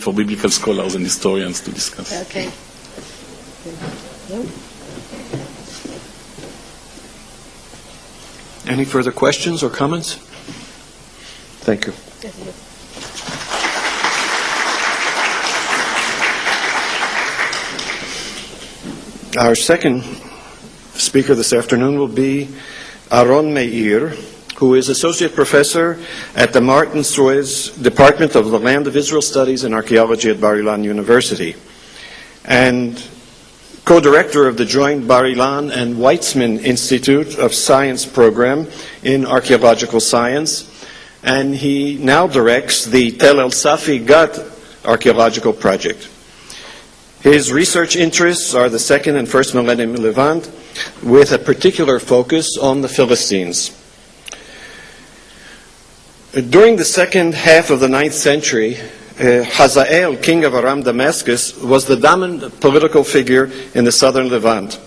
for biblical scholars and historians to discuss. Okay. No? Any further questions or comments? Thank you. Our second speaker this afternoon will be Aron Meir, who is Associate Professor at the Martin Suez Department of the Land of Israel Studies and Archaeology at Bar-Ilan University, and co-director of the joint Bar-Ilan and Weizmann Institute of Science program in archaeological science, and he now directs the Tel El Safi Gat archaeological project. His research interests are the second and first millennium Levant, with a particular focus on the Philistines. During the second half of the 9th century, Hazael, king of Aram Damascus, was the dominant political figure in the southern Levant.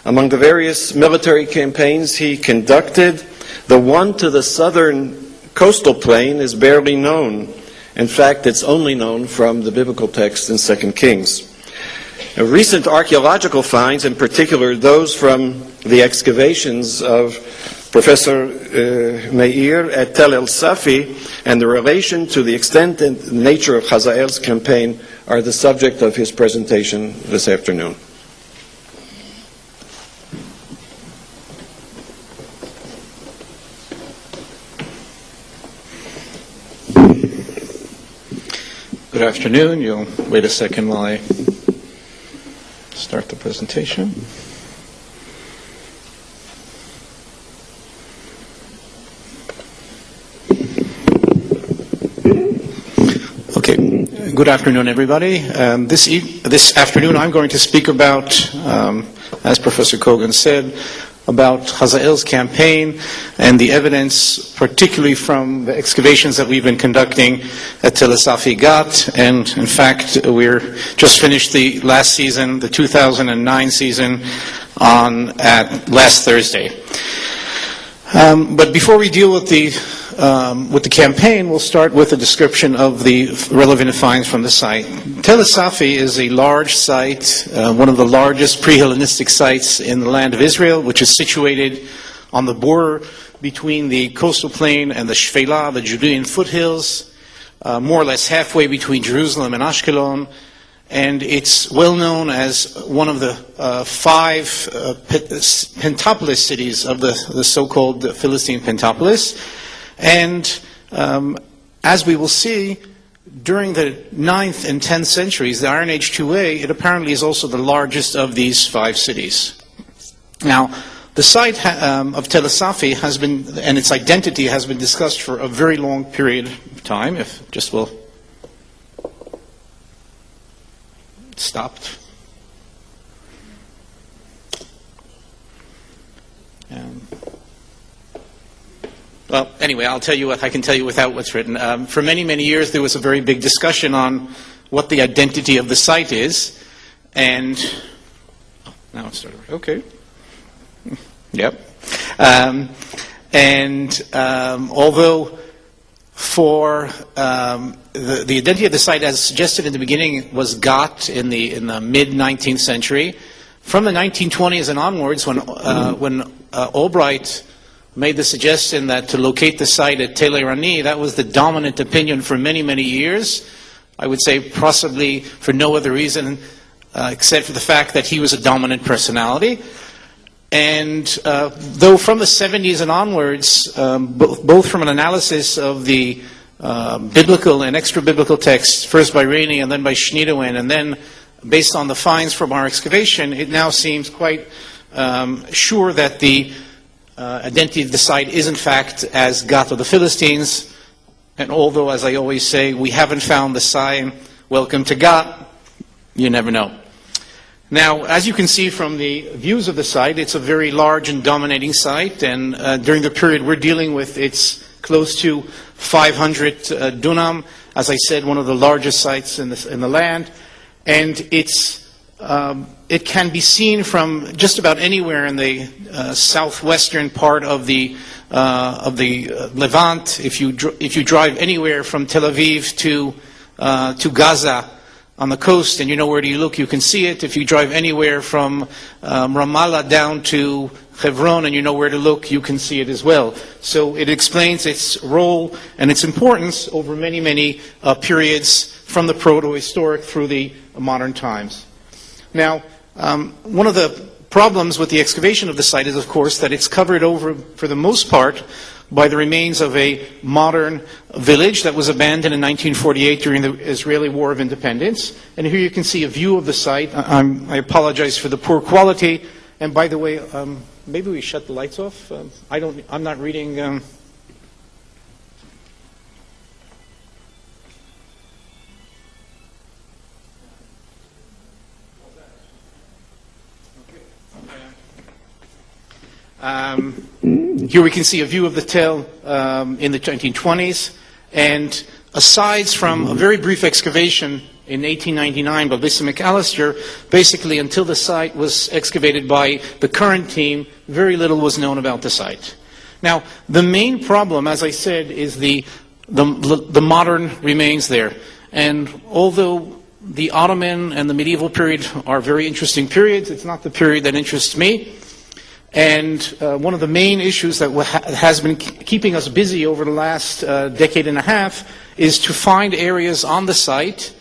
Among the various military campaigns he conducted, the one to the southern coastal plain is barely known. In fact, it's only known from the biblical text in 2 Kings. Recent archaeological finds, in particular those from the excavations of Professor Meir at Tel El Safi, and the relation to the extent and nature of Hazael's campaign are the subject of his presentation this afternoon. Good afternoon. You'll wait a second while I start the presentation. Okay. Good afternoon, everybody. This afternoon I'm going to speak about, as Professor Kogan said, about Hazael's campaign and the evidence, particularly from the excavations that we've been conducting at Tel Safi Gat. And in fact, we're just finished the last season, the 2009 season, at last Thursday. But before we deal with the campaign, we'll start with a description of the relevant finds from the site. Tel Safi is a large site, one of the largest pre-Hellenistic sites in the land of Israel, which is situated on the border between the coastal plain and the Shfela, the Judean foothills, more or less halfway between Jerusalem and Ashkelon. And it's well known as one of the 5 Pentapolis cities of the so-called Philistine Pentapolis. And as we will see, during the 9th and 10th centuries, the Iron Age 2A, it apparently is also the largest of these 5 cities. Now, the site of Tel Safi has been, and its identity has been discussed for a very long period of time. If just will stopped. Well, anyway, I'll tell you what I can tell you without what's written. For many, many years, there was a very big discussion on what the identity of the site is, and now it started. Okay. Yep. Although for the identity of the site, as suggested in the beginning, was got in the mid 19th century, from the 1920s and onwards, when Albright made the suggestion that to locate the site at Tel Erani, that was the dominant opinion for many, many years. I would say possibly for no other reason except for the fact that he was a dominant personality. And though from the 70s and onwards, both from an analysis of the biblical and extra-biblical texts, first by Rainey and then by Schneidewin, and then based on the finds from our excavation, it now seems quite sure that the identity of the site is in fact as Gat of the Philistines. And although, as I always say, we haven't found the sign, welcome to Gat, you never know. Now, as you can see from the views of the site, it's a very large and dominating site, and during the period we're dealing with, it's close to 500 dunam. As I said, one of the largest sites in the land, and it can be seen from just about anywhere in the southwestern part of the Levant. If you drive anywhere from Tel Aviv to to Gaza on the coast, and you know where you look, you can see it. If you drive anywhere from Ramallah down to Hebron, and you know where to look, you can see it as well. So it explains its role and its importance over many, many periods from the proto-historic through the modern times. Now, one of the problems with the excavation of the site is, of course, that it's covered over, for the most part, by the remains of a modern village that was abandoned in 1948 during the Israeli War of Independence. And here you can see a view of the site. I apologize for the poor quality. And by the way, maybe we shut the lights off. I'm not reading. Here we can see a view of the Tel in the 1920s, and aside from a very brief excavation in 1899 by Lisa McAllister, basically until the site was excavated by the current team, very little was known about the site. Now, the main problem, as I said, is the modern remains there. And although the Ottoman and the medieval period are very interesting periods, it's not the period that interests me. And one of the main issues that has been keeping us busy over the last decade and a half is to find areas on the site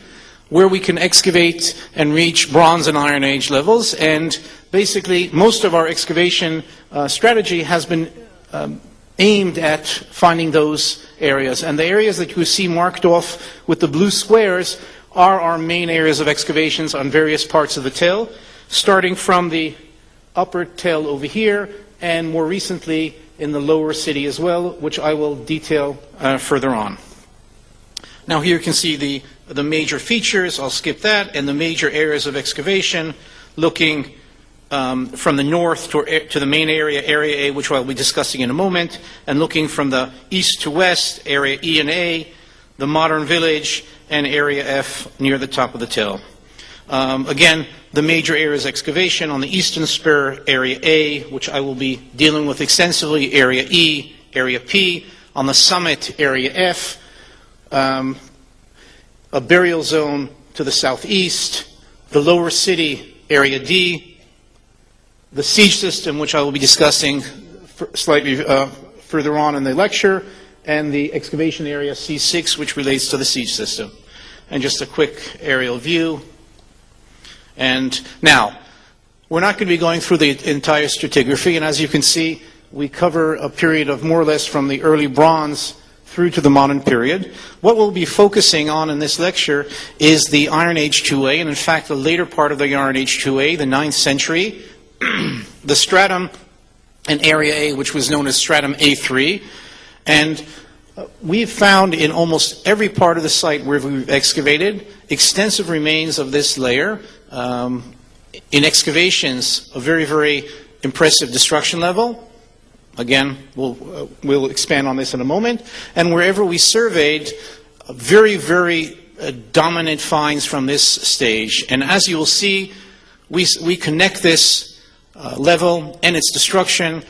where we can excavate and reach Bronze and Iron Age levels. And basically, most of our excavation strategy has been aimed at finding those areas. And the areas that you see marked off with the blue squares are our main areas of excavations on various parts of the Tel, starting from the upper Tel over here, and more recently in the lower city as well, which I will detail further on. Now here you can see the major features, I'll skip that, and the major areas of excavation, looking from the north to the main area, Area A, which I'll be discussing in a moment, and looking from the east to west, Area E and A, the modern village, and Area F near the top of the Tel. Again, the major areas of excavation on the eastern spur, Area A, which I will be dealing with extensively, Area E, Area P. On the summit, Area F. A burial zone to the southeast. The lower city, Area D. The siege system, which I will be discussing slightly further on in the lecture. And the excavation area, C6, which relates to the siege system. And just a quick aerial view. And now, we're not going to be going through the entire stratigraphy, and as you can see, we cover a period of more or less from the early Bronze through to the modern period. What we'll be focusing on in this lecture is the Iron Age 2A, and in fact the later part of the Iron Age 2A, the 9th century, the stratum in Area A, which was known as stratum A3, and we've found in almost every part of the site where we've excavated extensive remains of this layer. In excavations, a very, very impressive destruction level. Again, we'll expand on this in a moment. And wherever we surveyed, very, very dominant finds from this stage. And as you will see, we connect this level and its destruction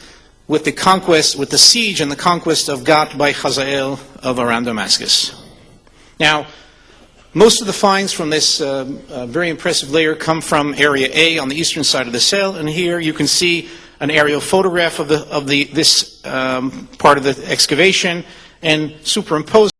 with the conquest, with the siege and the conquest of Gat by Hazael of Aram Damascus. Now, most of the finds from this very impressive layer come from Area A on the eastern side of the cell, and here you can see an aerial photograph of this part of the excavation, and superimposed